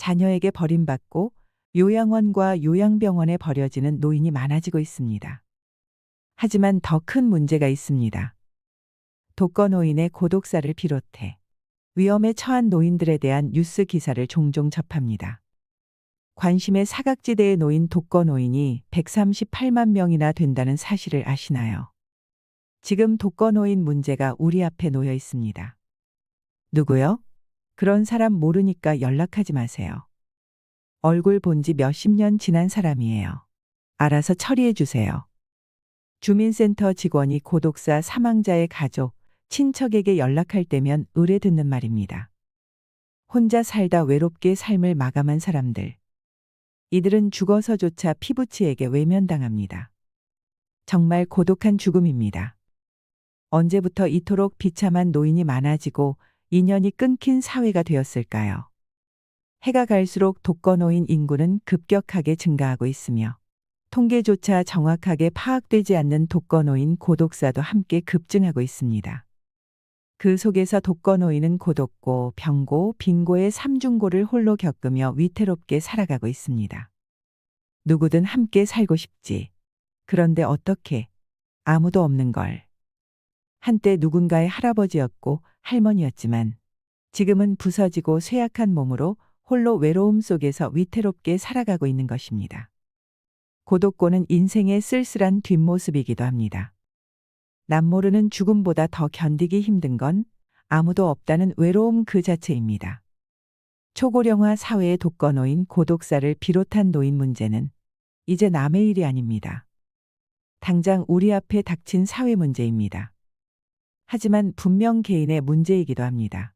자녀에게 버림받고 요양원과 요양병원에 버려지는 노인이 많아지고 있습니다. 하지만 더 큰 문제가 있습니다. 독거노인의 고독사를 비롯해 위험에 처한 노인들에 대한 뉴스 기사를 종종 접합니다. 관심의 사각지대에 놓인 독거노인이 138만 명이나 된다는 사실을 아시나요? 지금 독거노인 문제가 우리 앞에 놓여 있습니다. 누구요? 그런 사람 모르니까 연락하지 마세요. 얼굴 본 지 몇십 년 지난 사람이에요. 알아서 처리해 주세요. 주민센터 직원이 고독사 사망자의 가족, 친척에게 연락할 때면 의뢰 듣는 말입니다. 혼자 살다 외롭게 삶을 마감한 사람들. 이들은 죽어서조차 피부치에게 외면당합니다. 정말 고독한 죽음입니다. 언제부터 이토록 비참한 노인이 많아지고 인연이 끊긴 사회가 되었을까요? 해가 갈수록 독거노인 인구는 급격하게 증가하고 있으며 통계조차 정확하게 파악되지 않는 독거노인 고독사도 함께 급증하고 있습니다. 그 속에서 독거노인은 고독고 병고 빈고의 삼중고를 홀로 겪으며 위태롭게 살아가고 있습니다. 누구든 함께 살고 싶지. 그런데 어떻게? 아무도 없는 걸. 한때 누군가의 할아버지였고 할머니였지만 지금은 부서지고 쇠약한 몸으로 홀로 외로움 속에서 위태롭게 살아가고 있는 것입니다. 고독고는 인생의 쓸쓸한 뒷모습이기도 합니다. 남모르는 죽음보다 더 견디기 힘든 건 아무도 없다는 외로움 그 자체입니다. 초고령화 사회의 독거노인 고독사를 비롯한 노인 문제는 이제 남의 일이 아닙니다. 당장 우리 앞에 닥친 사회 문제입니다. 하지만 분명 개인의 문제이기도 합니다.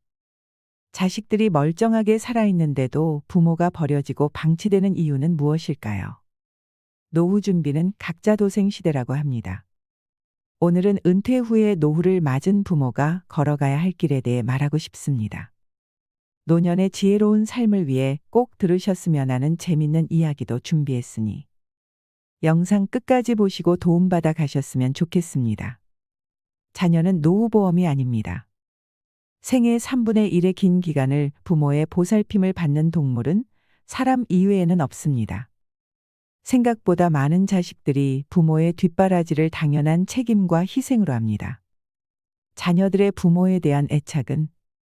자식들이 멀쩡하게 살아있는데도 부모가 버려지고 방치되는 이유는 무엇일까요? 노후 준비는 각자 도생 시대라고 합니다. 오늘은 은퇴 후에 노후를 맞은 부모가 걸어가야 할 길에 대해 말하고 싶습니다. 노년의 지혜로운 삶을 위해 꼭 들으셨으면 하는 재밌는 이야기도 준비했으니 영상 끝까지 보시고 도움받아 가셨으면 좋겠습니다. 자녀는 노후보험이 아닙니다. 생애 3분의 1의 긴 기간을 부모의 보살핌을 받는 동물은 사람 이외에는 없습니다. 생각보다 많은 자식들이 부모의 뒷바라지를 당연한 책임과 희생으로 합니다. 자녀들의 부모에 대한 애착은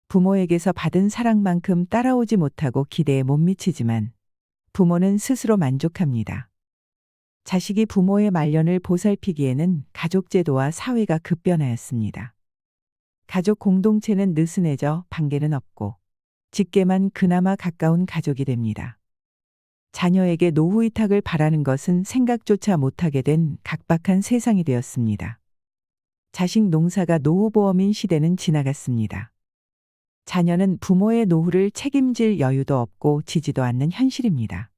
부모에게서 받은 사랑만큼 따라오지 못하고 기대에 못 미치지만 부모는 스스로 만족합니다. 자식이 부모의 말년을 보살피기에는 가족제도와 사회가 급변하였습니다. 가족 공동체는 느슨해져 반개는 없고 직계만 그나마 가까운 가족이 됩니다. 자녀에게 노후 위탁을 바라는 것은 생각조차 못하게 된 각박한 세상이 되었습니다. 자식 농사가 노후보험인 시대는 지나갔습니다. 자녀는 부모의 노후를 책임질 여유도 없고 지지도 않는 현실입니다.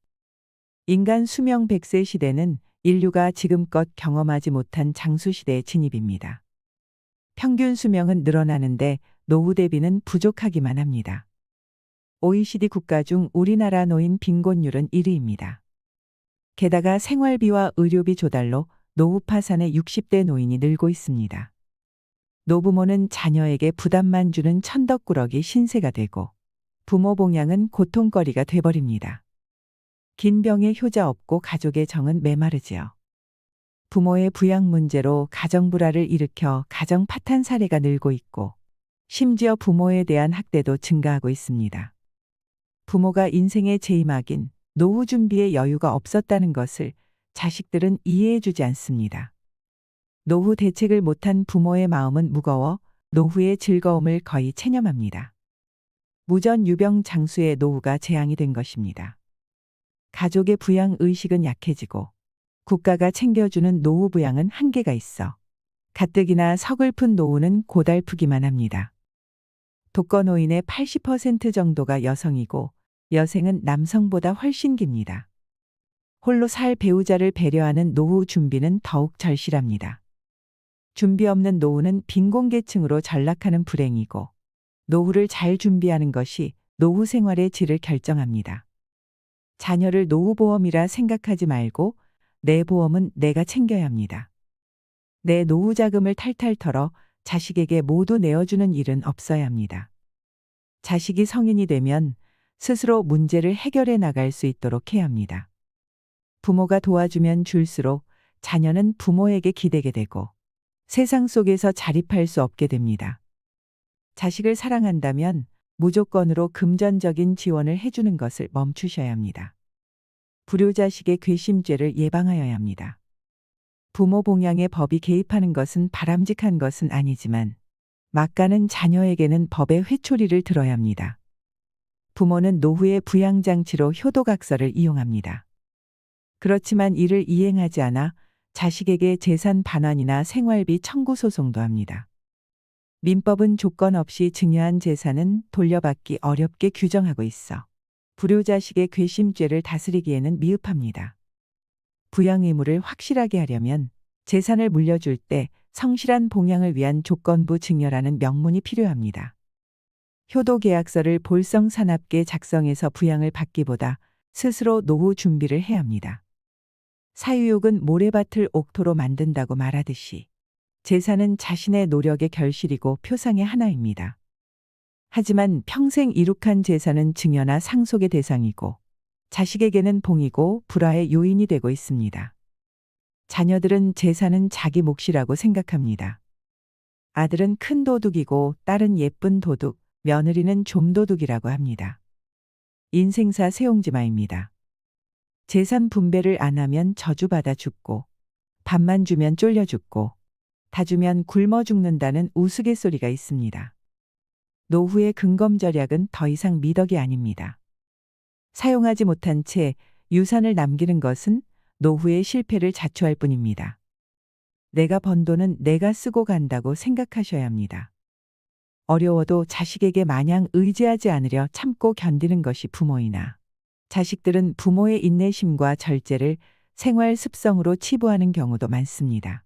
인간 수명 100세 시대는 인류가 지금껏 경험하지 못한 장수시대의 진입입니다. 평균 수명은 늘어나는데 노후 대비는 부족하기만 합니다. OECD 국가 중 우리나라 노인 빈곤율은 1위입니다. 게다가 생활비와 의료비 조달로 노후 파산의 60대 노인이 늘고 있습니다. 노부모는 자녀에게 부담만 주는 천덕꾸러기 신세가 되고 부모 봉양은 고통거리가 돼버립니다. 긴 병에 효자 없고 가족의 정은 메마르지요. 부모의 부양 문제로 가정 불화를 일으켜 가정 파탄 사례가 늘고 있고 심지어 부모에 대한 학대도 증가하고 있습니다. 부모가 인생의 제이막인 노후 준비에 여유가 없었다는 것을 자식들은 이해해주지 않습니다. 노후 대책을 못한 부모의 마음은 무거워 노후의 즐거움을 거의 체념합니다. 무전유병 장수의 노후가 재앙이 된 것입니다. 가족의 부양 의식은 약해지고 국가가 챙겨주는 노후 부양은 한계가 있어 가뜩이나 서글픈 노후는 고달프기만 합니다. 독거노인의 80% 정도가 여성이고 여생은 남성보다 훨씬 깁니다. 홀로 살 배우자를 배려하는 노후 준비는 더욱 절실합니다. 준비 없는 노후는 빈곤계층으로 전락하는 불행이고 노후를 잘 준비하는 것이 노후 생활의 질을 결정합니다. 자녀를 노후보험이라 생각하지 말고 내 보험은 내가 챙겨야 합니다. 내 노후 자금을 탈탈 털어 자식에게 모두 내어주는 일은 없어야 합니다. 자식이 성인이 되면 스스로 문제를 해결해 나갈 수 있도록 해야 합니다. 부모가 도와주면 줄수록 자녀는 부모에게 기대게 되고 세상 속에서 자립할 수 없게 됩니다. 자식을 사랑한다면 무조건으로 금전적인 지원을 해주는 것을 멈추셔야 합니다. 불효자식의 괘씸죄를 예방하여야 합니다. 부모 봉양에 법이 개입하는 것은 바람직한 것은 아니지만 막가는 자녀에게는 법의 회초리를 들어야 합니다. 부모는 노후의 부양장치로 효도각서를 이용합니다. 그렇지만 이를 이행하지 않아 자식에게 재산 반환이나 생활비 청구 소송도 합니다. 민법은 조건 없이 증여한 재산은 돌려받기 어렵게 규정하고 있어 불효자식의 괘씸죄를 다스리기에는 미흡합니다. 부양 의무를 확실하게 하려면 재산을 물려줄 때 성실한 봉양을 위한 조건부 증여라는 명문이 필요합니다. 효도계약서를 볼성사납게 작성해서 부양을 받기보다 스스로 노후 준비를 해야 합니다. 사유욕은 모래밭을 옥토로 만든다고 말하듯이 재산은 자신의 노력의 결실이고 표상의 하나입니다. 하지만 평생 이룩한 재산은 증여나 상속의 대상이고 자식에게는 봉이고 불화의 요인이 되고 있습니다. 자녀들은 재산은 자기 몫이라고 생각합니다. 아들은 큰 도둑이고 딸은 예쁜 도둑, 며느리는 좀도둑이라고 합니다. 인생사 세옹지마입니다. 재산 분배를 안 하면 저주받아 죽고 밥만 주면 쫄려 죽고 다 주면 굶어 죽는다는 우스갯소리가 있습니다. 노후의 근검절약은 더 이상 미덕이 아닙니다. 사용하지 못한 채 유산을 남기는 것은 노후의 실패를 자초할 뿐입니다. 내가 번 돈은 내가 쓰고 간다고 생각하셔야 합니다. 어려워도 자식에게 마냥 의지하지 않으려 참고 견디는 것이 부모이나 자식들은 부모의 인내심과 절제를 생활 습성으로 치부하는 경우도 많습니다.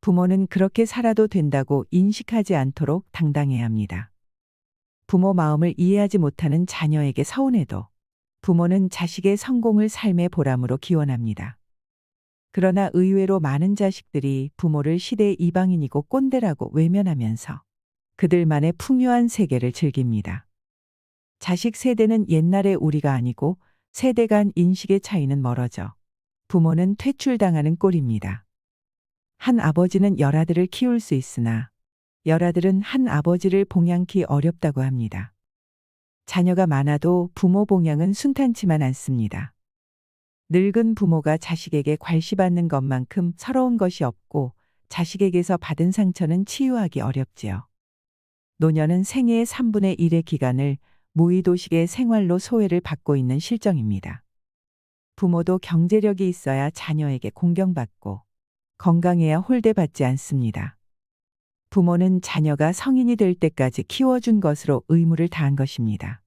부모는 그렇게 살아도 된다고 인식하지 않도록 당당해야 합니다. 부모 마음을 이해하지 못하는 자녀에게 서운해도 부모는 자식의 성공을 삶의 보람으로 기원합니다. 그러나 의외로 많은 자식들이 부모를 시대의 이방인이고 꼰대라고 외면하면서 그들만의 풍요한 세계를 즐깁니다. 자식 세대는 옛날의 우리가 아니고 세대 간 인식의 차이는 멀어져 부모는 퇴출당하는 꼴입니다. 한 아버지는 열아들을 키울 수 있으나 열아들은 한 아버지를 봉양키 어렵다고 합니다. 자녀가 많아도 부모 봉양은 순탄치만 않습니다. 늙은 부모가 자식에게 괄시받는 것만큼 서러운 것이 없고 자식에게서 받은 상처는 치유하기 어렵지요. 노년은 생애의 3분의 1의 기간을 무의도식의 생활로 소외를 받고 있는 실정입니다. 부모도 경제력이 있어야 자녀에게 공경받고 건강해야 홀대받지 않습니다. 부모는 자녀가 성인이 될 때까지 키워준 것으로 의무를 다한 것입니다.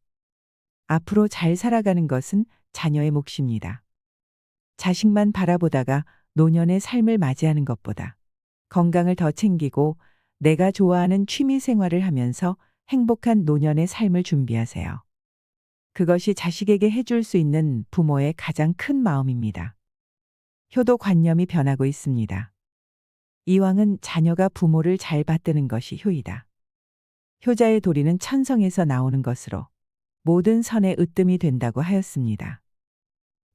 앞으로 잘 살아가는 것은 자녀의 몫입니다. 자식만 바라보다가 노년의 삶을 맞이하는 것보다 건강을 더 챙기고 내가 좋아하는 취미 생활을 하면서 행복한 노년의 삶을 준비하세요. 그것이 자식에게 해줄 수 있는 부모의 가장 큰 마음입니다. 효도관념이 변하고 있습니다. 이왕은 자녀가 부모를 잘 받드는 것이 효이다. 효자의 도리는 천성에서 나오는 것으로 모든 선의 으뜸이 된다고 하였습니다.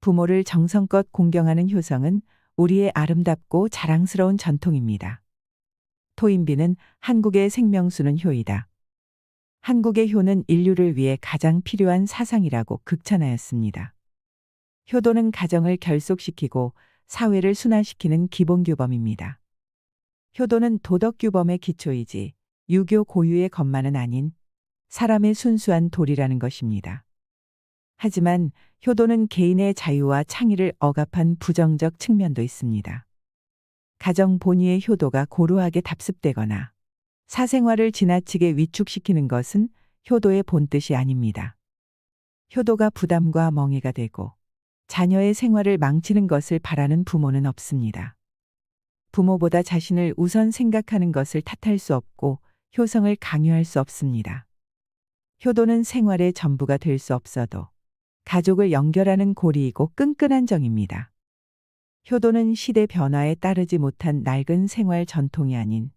부모를 정성껏 공경하는 효성은 우리의 아름답고 자랑스러운 전통입니다. 토인비는 한국의 생명수는 효이다. 한국의 효는 인류를 위해 가장 필요한 사상이라고 극찬하였습니다. 효도는 가정을 결속시키고 사회를 순환시키는 기본규범입니다. 효도는 도덕규범의 기초이지 유교 고유의 것만은 아닌 사람의 순수한 도리라는 것입니다. 하지만 효도는 개인의 자유와 창의를 억압한 부정적 측면도 있습니다. 가정 본위의 효도가 고루하게 답습되거나 사생활을 지나치게 위축시키는 것은 효도의 본뜻이 아닙니다. 효도가 부담과 멍해가 되고 자녀의 생활을 망치는 것을 바라는 부모는 없습니다. 부모보다 자신을 우선 생각하는 것을 탓할 수 없고 효성을 강요할 수 없습니다. 효도는 생활의 전부가 될 수 없어도 가족을 연결하는 고리이고 끈끈한 정입니다. 효도는 시대 변화에 따르지 못한 낡은 생활 전통이 아닌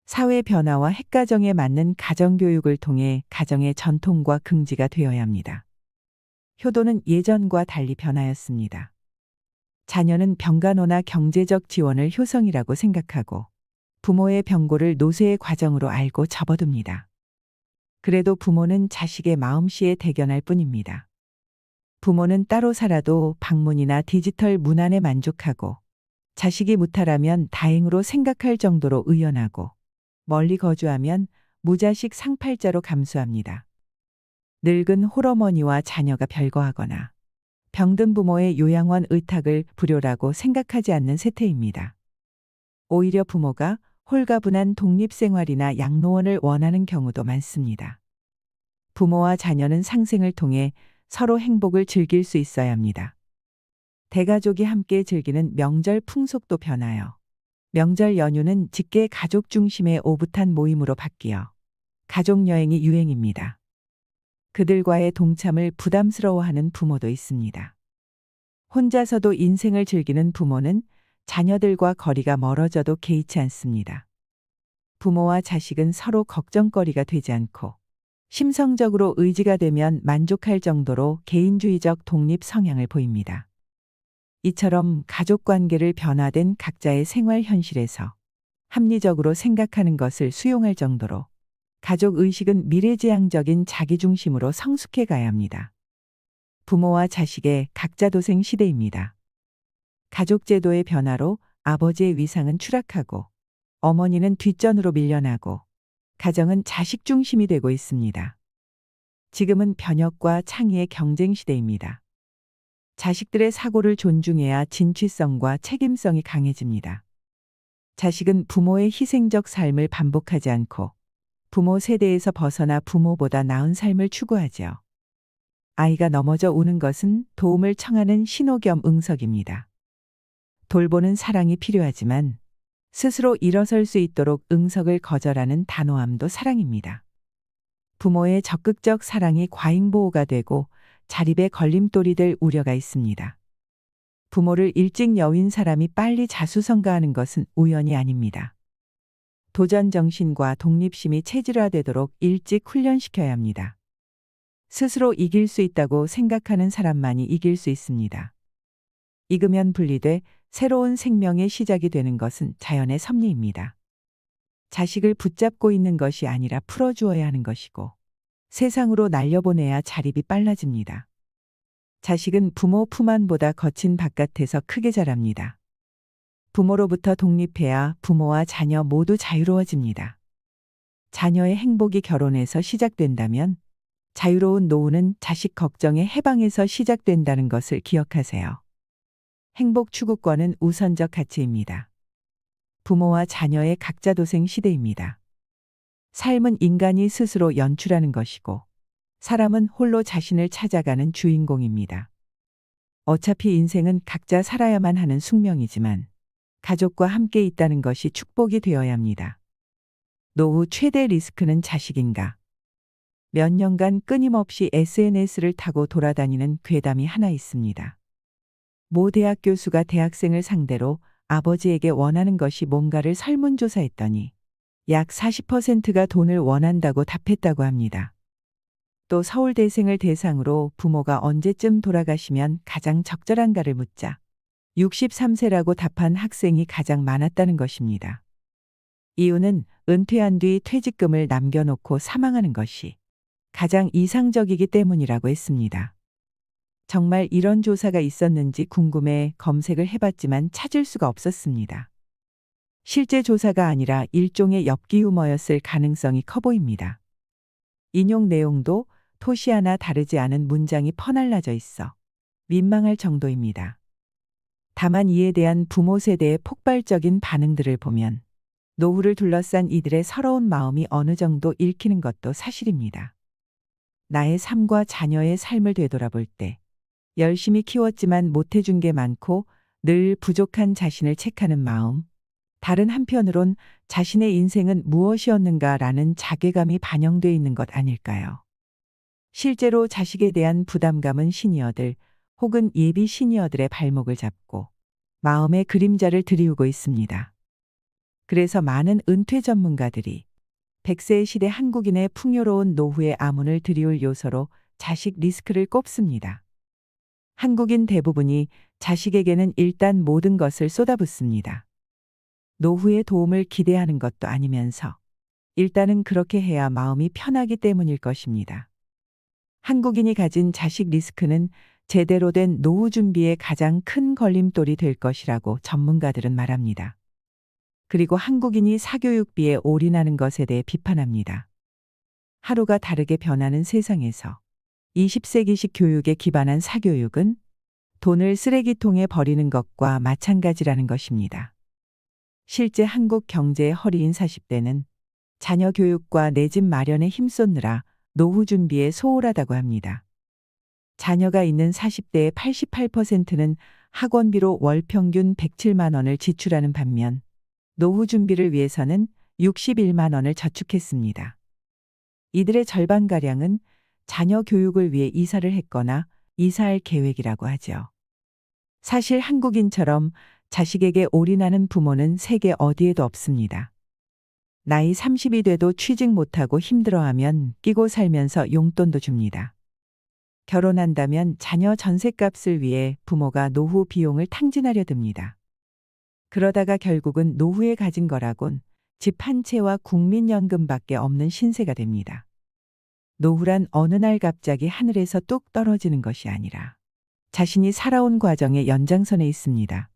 사회 변화와 핵가정에 맞는 가정교육을 통해 가정의 전통과 긍지가 되어야 합니다. 효도는 예전과 달리 변하였습니다. 자녀는 병간호나 경제적 지원을 효성이라고 생각하고 부모의 병고를 노쇠의 과정으로 알고 접어둡니다. 그래도 부모는 자식의 마음씨에 대견할 뿐입니다. 부모는 따로 살아도 방문이나 디지털 문안에 만족하고 자식이 무탈하면 다행으로 생각할 정도로 의연하고 멀리 거주하면 무자식 상팔자로 감수합니다. 늙은 홀어머니와 자녀가 별거하거나 병든 부모의 요양원 의탁을 불효라고 생각하지 않는 세태입니다. 오히려 부모가 홀가분한 독립생활이나 양로원을 원하는 경우도 많습니다. 부모와 자녀는 상생을 통해 서로 행복을 즐길 수 있어야 합니다. 대가족이 함께 즐기는 명절 풍속도 변하여 명절 연휴는 직계 가족 중심의 오붓한 모임으로 바뀌어 가족 여행이 유행입니다. 그들과의 동참을 부담스러워하는 부모도 있습니다. 혼자서도 인생을 즐기는 부모는 자녀들과 거리가 멀어져도 개의치 않습니다. 부모와 자식은 서로 걱정거리가 되지 않고 심성적으로 의지가 되면 만족할 정도로 개인주의적 독립 성향을 보입니다. 이처럼 가족관계를 변화된 각자의 생활 현실에서 합리적으로 생각하는 것을 수용할 정도로 가족의식은 미래지향적인 자기중심으로 성숙해 가야 합니다. 부모와 자식의 각자도생 시대입니다. 가족제도의 변화로 아버지의 위상은 추락하고 어머니는 뒷전으로 밀려나고 가정은 자식 중심이 되고 있습니다. 지금은 변혁과 창의의 경쟁 시대입니다. 자식들의 사고를 존중해야 진취성과 책임성이 강해집니다. 자식은 부모의 희생적 삶을 반복하지 않고 부모 세대에서 벗어나 부모보다 나은 삶을 추구하죠. 아이가 넘어져 우는 것은 도움을 청하는 신호 겸 응석입니다. 돌보는 사랑이 필요하지만 스스로 일어설 수 있도록 응석을 거절하는 단호함도 사랑입니다. 부모의 적극적 사랑이 과잉보호가 되고 자립의 걸림돌이 될 우려가 있습니다. 부모를 일찍 여윈 사람이 빨리 자수성가하는 것은 우연이 아닙니다. 도전 정신과 독립심이 체질화되도록 일찍 훈련시켜야 합니다. 스스로 이길 수 있다고 생각하는 사람만이 이길 수 있습니다. 익으면 분리돼 새로운 생명의 시작이 되는 것은 자연의 섭리입니다. 자식을 붙잡고 있는 것이 아니라 풀어주어야 하는 것이고 세상으로 날려보내야 자립이 빨라집니다. 자식은 부모 품 안보다 거친 바깥에서 크게 자랍니다. 부모로부터 독립해야 부모와 자녀 모두 자유로워집니다. 자녀의 행복이 결혼에서 시작된다면 자유로운 노후는 자식 걱정의 해방에서 시작된다는 것을 기억하세요. 행복 추구권은 우선적 가치입니다. 부모와 자녀의 각자도생 시대입니다. 삶은 인간이 스스로 연출하는 것이고 사람은 홀로 자신을 찾아가는 주인공입니다. 어차피 인생은 각자 살아야만 하는 숙명이지만 가족과 함께 있다는 것이 축복이 되어야 합니다. 노후 최대 리스크는 자식인가? 몇 년간 끊임없이 SNS를 타고 돌아다니는 괴담이 하나 있습니다. 모 대학 교수가 대학생을 상대로 아버지에게 원하는 것이 뭔가를 설문조사했더니 약 40%가 돈을 원한다고 답했다고 합니다. 또 서울대생을 대상으로 부모가 언제쯤 돌아가시면 가장 적절한가를 묻자 63세라고 답한 학생이 가장 많았다는 것입니다. 이유는 은퇴한 뒤 퇴직금을 남겨놓고 사망하는 것이 가장 이상적이기 때문이라고 했습니다. 정말 이런 조사가 있었는지 궁금해 검색을 해봤지만 찾을 수가 없었습니다. 실제 조사가 아니라 일종의 엽기 유머였을 가능성이 커 보입니다. 인용 내용도 토시 하나 다르지 않은 문장이 퍼날라져 있어 민망할 정도입니다. 다만 이에 대한 부모 세대의 폭발적인 반응들을 보면 노후를 둘러싼 이들의 서러운 마음이 어느 정도 읽히는 것도 사실입니다. 나의 삶과 자녀의 삶을 되돌아볼 때 열심히 키웠지만 못해준 게 많고 늘 부족한 자신을 책하는 마음, 다른 한편으론 자신의 인생은 무엇이었는가라는 자괴감이 반영돼 있는 것 아닐까요? 실제로 자식에 대한 부담감은 시니어들 혹은 예비 시니어들의 발목을 잡고 마음의 그림자를 드리우고 있습니다. 그래서 많은 은퇴 전문가들이 100세의 시대 한국인의 풍요로운 노후의 아문을 드리울 요소로 자식 리스크를 꼽습니다. 한국인 대부분이 자식에게는 일단 모든 것을 쏟아붓습니다. 노후의 도움을 기대하는 것도 아니면서 일단은 그렇게 해야 마음이 편하기 때문일 것입니다. 한국인이 가진 자식 리스크는 제대로 된 노후 준비의 가장 큰 걸림돌이 될 것이라고 전문가들은 말합니다. 그리고 한국인이 사교육비에 올인하는 것에 대해 비판합니다. 하루가 다르게 변하는 세상에서 20세기식 교육에 기반한 사교육은 돈을 쓰레기통에 버리는 것과 마찬가지라는 것입니다. 실제 한국 경제의 허리인 40대는 자녀 교육과 내 집 마련에 힘쏟느라 노후 준비에 소홀하다고 합니다. 자녀가 있는 40대의 88%는 학원비로 월 평균 107만 원을 지출하는 반면 노후 준비를 위해서는 61만 원을 저축했습니다. 이들의 절반가량은 자녀 교육을 위해 이사를 했거나 이사할 계획이라고 하죠. 사실 한국인처럼 자식에게 올인하는 부모는 세계 어디에도 없습니다. 나이 30이 돼도 취직 못하고 힘들어하면 끼고 살면서 용돈도 줍니다. 결혼한다면 자녀 전셋값을 위해 부모가 노후 비용을 탕진하려 듭니다. 그러다가 결국은 노후에 가진 거라곤 집 한 채와 국민연금밖에 없는 신세가 됩니다. 노후란 어느 날 갑자기 하늘에서 뚝 떨어지는 것이 아니라 자신이 살아온 과정의 연장선에 있습니다.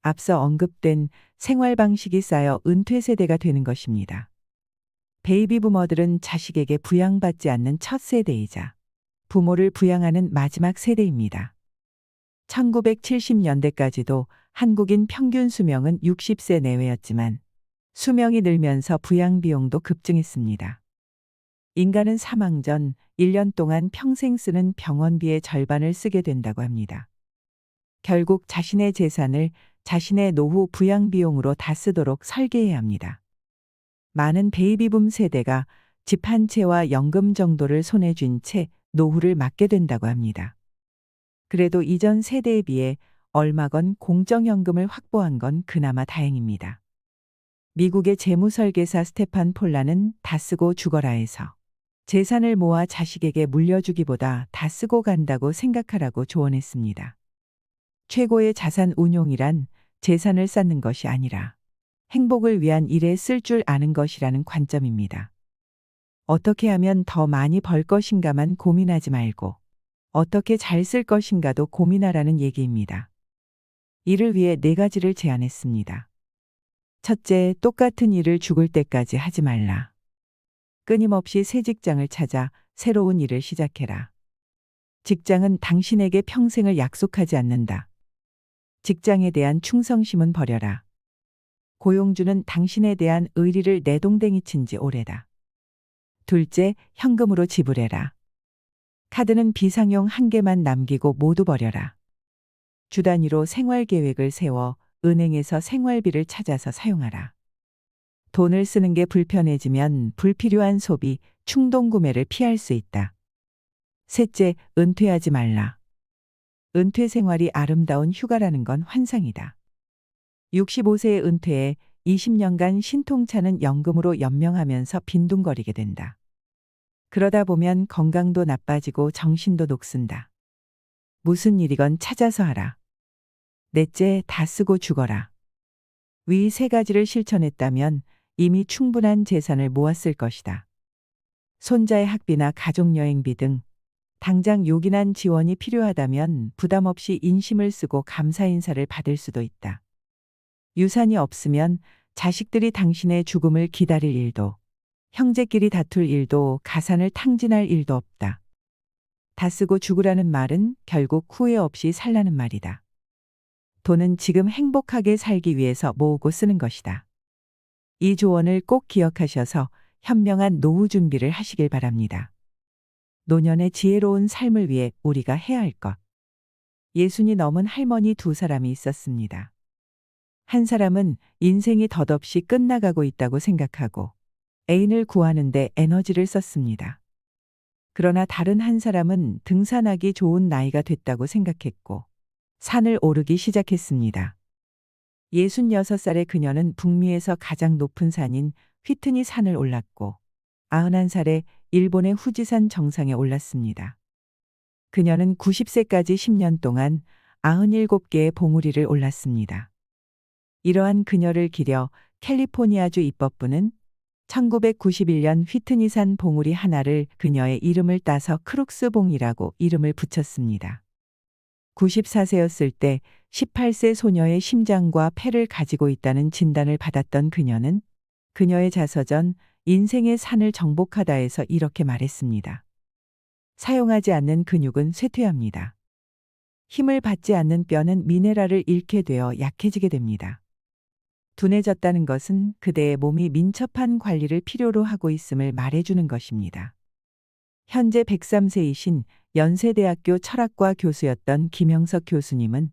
앞서 언급된 생활 방식이 쌓여 은퇴 세대가 되는 것입니다. 베이비 부머들은 자식에게 부양받지 않는 첫 세대이자 부모를 부양하는 마지막 세대입니다. 1970년대까지도 한국인 평균 수명은 60세 내외였지만 수명이 늘면서 부양 비용도 급증했습니다. 인간은 사망 전 1년 동안 평생 쓰는 병원비의 절반을 쓰게 된다고 합니다. 결국 자신의 재산을 자신의 노후 부양 비용으로 다 쓰도록 설계해야 합니다. 많은 베이비붐 세대가 집 한 채와 연금 정도를 손에 쥔 채 노후를 맞게 된다고 합니다. 그래도 이전 세대에 비해 얼마건 공적연금을 확보한 건 그나마 다행입니다. 미국의 재무설계사 스테판 폴라는 다 쓰고 죽어라에서 재산을 모아 자식에게 물려주기보다 다 쓰고 간다고 생각하라고 조언했습니다. 최고의 자산 운용이란 재산을 쌓는 것이 아니라 행복을 위한 일에 쓸 줄 아는 것이라는 관점입니다. 어떻게 하면 더 많이 벌 것인가만 고민하지 말고 어떻게 잘 쓸 것인가도 고민하라는 얘기입니다. 이를 위해 4가지를 제안했습니다. 첫째, 똑같은 일을 죽을 때까지 하지 말라. 끊임없이 새 직장을 찾아 새로운 일을 시작해라. 직장은 당신에게 평생을 약속하지 않는다. 직장에 대한 충성심은 버려라. 고용주는 당신에 대한 의리를 내동댕이 친 지 오래다. 둘째, 현금으로 지불해라. 카드는 비상용 1개만 남기고 모두 버려라. 주 단위로 생활 계획을 세워 은행에서 생활비를 찾아서 사용하라. 돈을 쓰는 게 불편해지면 불필요한 소비, 충동 구매를 피할 수 있다. 셋째, 은퇴하지 말라. 은퇴 생활이 아름다운 휴가라는 건 환상이다. 65세에 은퇴해 20년간 신통차는 연금으로 연명하면서 빈둥거리게 된다. 그러다 보면 건강도 나빠지고 정신도 녹슨다. 무슨 일이건 찾아서 하라. 넷째, 다 쓰고 죽어라. 위 3가지를 실천했다면 이미 충분한 재산을 모았을 것이다. 손자의 학비나 가족여행비 등 당장 요긴한 지원이 필요하다면 부담 없이 인심을 쓰고 감사 인사를 받을 수도 있다. 유산이 없으면 자식들이 당신의 죽음을 기다릴 일도, 형제끼리 다툴 일도, 가산을 탕진할 일도 없다. 다 쓰고 죽으라는 말은 결국 후회 없이 살라는 말이다. 돈은 지금 행복하게 살기 위해서 모으고 쓰는 것이다. 이 조언을 꼭 기억하셔서 현명한 노후 준비를 하시길 바랍니다. 노년의 지혜로운 삶을 위해 우리가 해야 할 것. 60이 넘은 할머니 2사람이 있었습니다. 한 사람은 인생이 덧없이 끝나가고 있다고 생각하고 애인을 구하는데 에너지를 썼습니다. 그러나 다른 한 사람은 등산하기 좋은 나이가 됐다고 생각했고 산을 오르기 시작했습니다. 66살의 그녀는 북미에서 가장 높은 산인 휘트니 산을 올랐고 91살에 일본의 후지산 정상에 올랐습니다. 그녀는 90세까지 10년 동안 97개의 봉우리를 올랐습니다. 이러한 그녀를 기려 캘리포니아주 입법부는 1991년 휘트니산 봉우리 하나를 그녀의 이름을 따서 크룩스 봉이라고 이름을 붙였습니다. 94세였을 때 18세 소녀의 심장과 폐를 가지고 있다는 진단을 받았던 그녀는 그녀의 자서전 인생의 산을 정복하다에서 이렇게 말했습니다. 사용하지 않는 근육은 쇠퇴합니다. 힘을 받지 않는 뼈는 미네랄을 잃게 되어 약해지게 됩니다. 둔해졌다는 것은 그대의 몸이 민첩한 관리를 필요로 하고 있음을 말해주는 것입니다. 현재 103세이신 연세대학교 철학과 교수였던 김영석 교수님은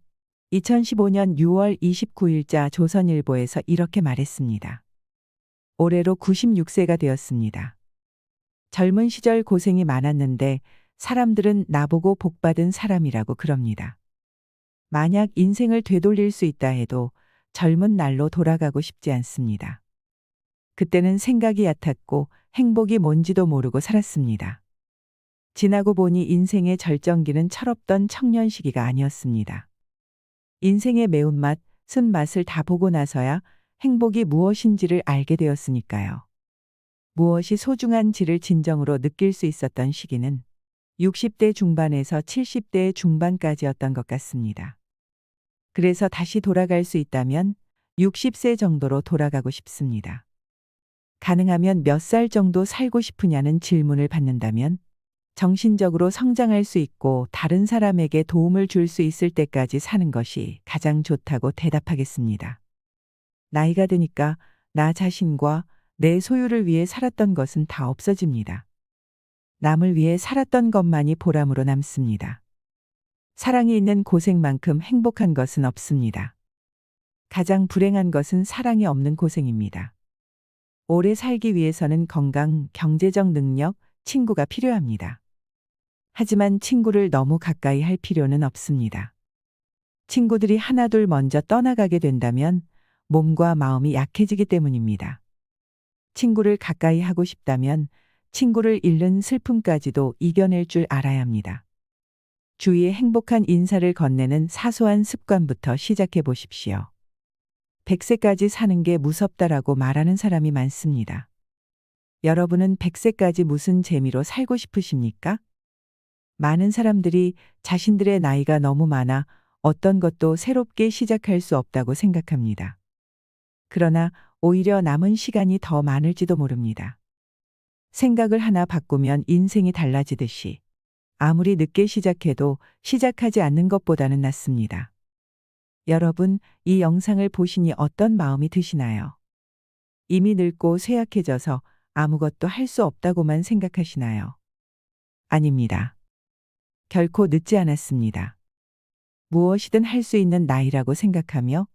2015년 6월 29일자 조선일보에서 이렇게 말했습니다. 올해로 96세가 되었습니다. 젊은 시절 고생이 많았는데 사람들은 나보고 복받은 사람이라고 그럽니다. 만약 인생을 되돌릴 수 있다 해도 젊은 날로 돌아가고 싶지 않습니다. 그때는 생각이 얕았고 행복이 뭔지도 모르고 살았습니다. 지나고 보니 인생의 절정기는 철없던 청년 시기가 아니었습니다. 인생의 매운맛, 쓴맛을 다 보고 나서야 행복이 무엇인지를 알게 되었으니까요. 무엇이 소중한지를 진정으로 느낄 수 있었던 시기는 60대 중반에서 70대 중반까지였던 것 같습니다. 그래서 다시 돌아갈 수 있다면 60세 정도로 돌아가고 싶습니다. 가능하면 몇 살 정도 살고 싶으냐는 질문을 받는다면 정신적으로 성장할 수 있고 다른 사람에게 도움을 줄 수 있을 때까지 사는 것이 가장 좋다고 대답하겠습니다. 나이가 드니까 나 자신과 내 소유를 위해 살았던 것은 다 없어집니다. 남을 위해 살았던 것만이 보람으로 남습니다. 사랑이 있는 고생만큼 행복한 것은 없습니다. 가장 불행한 것은 사랑이 없는 고생입니다. 오래 살기 위해서는 건강, 경제적 능력, 친구가 필요합니다. 하지만 친구를 너무 가까이 할 필요는 없습니다. 친구들이 하나둘 먼저 떠나가게 된다면 몸과 마음이 약해지기 때문입니다. 친구를 가까이 하고 싶다면 친구를 잃는 슬픔까지도 이겨낼 줄 알아야 합니다. 주위에 행복한 인사를 건네는 사소한 습관부터 시작해 보십시오. 100세까지 사는 게 무섭다라고 말하는 사람이 많습니다. 여러분은 100세까지 무슨 재미로 살고 싶으십니까? 많은 사람들이 자신들의 나이가 너무 많아 어떤 것도 새롭게 시작할 수 없다고 생각합니다. 그러나 오히려 남은 시간이 더 많을지도 모릅니다. 생각을 하나 바꾸면 인생이 달라지듯이 아무리 늦게 시작해도 시작하지 않는 것보다는 낫습니다. 여러분, 이 영상을 보시니 어떤 마음이 드시나요? 이미 늙고 쇠약해져서 아무것도 할 수 없다고만 생각하시나요? 아닙니다. 결코 늦지 않았습니다. 무엇이든 할 수 있는 나이라고 생각하며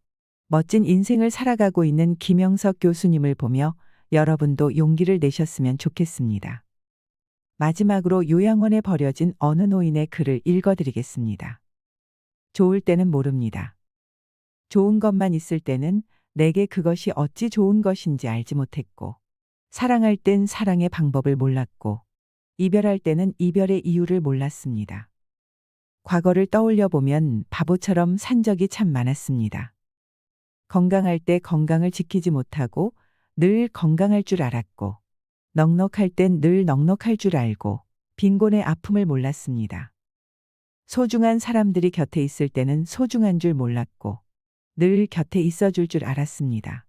멋진 인생을 살아가고 있는 김영석 교수님을 보며 여러분도 용기를 내셨으면 좋겠습니다. 마지막으로 요양원에 버려진 어느 노인의 글을 읽어드리겠습니다. 좋을 때는 모릅니다. 좋은 것만 있을 때는 내게 그것이 어찌 좋은 것인지 알지 못했고, 사랑할 땐 사랑의 방법을 몰랐고, 이별할 때는 이별의 이유를 몰랐습니다. 과거를 떠올려 보면 바보처럼 산 적이 참 많았습니다. 건강할 때 건강을 지키지 못하고 늘 건강할 줄 알았고, 넉넉할 땐 늘 넉넉할 줄 알고, 빈곤의 아픔을 몰랐습니다. 소중한 사람들이 곁에 있을 때는 소중한 줄 몰랐고, 늘 곁에 있어줄 줄 알았습니다.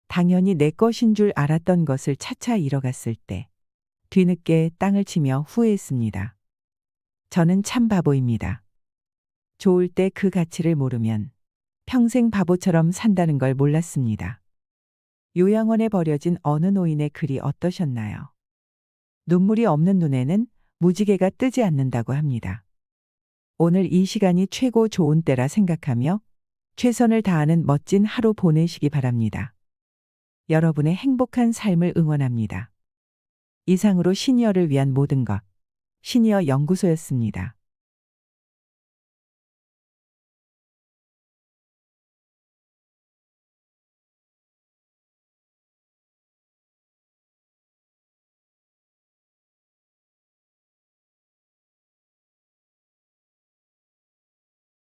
당연히 내 것인 줄 알았던 것을 차차 잃어갔을 때, 뒤늦게 땅을 치며 후회했습니다. 저는 참 바보입니다. 좋을 때 그 가치를 모르면 평생 바보처럼 산다는 걸 몰랐습니다. 요양원에 버려진 어느 노인의 글이 어떠셨나요? 눈물이 없는 눈에는 무지개가 뜨지 않는다고 합니다. 오늘 이 시간이 최고 좋은 때라 생각하며 최선을 다하는 멋진 하루 보내시기 바랍니다. 여러분의 행복한 삶을 응원합니다. 이상으로 시니어를 위한 모든 것, 시니어 연구소였습니다.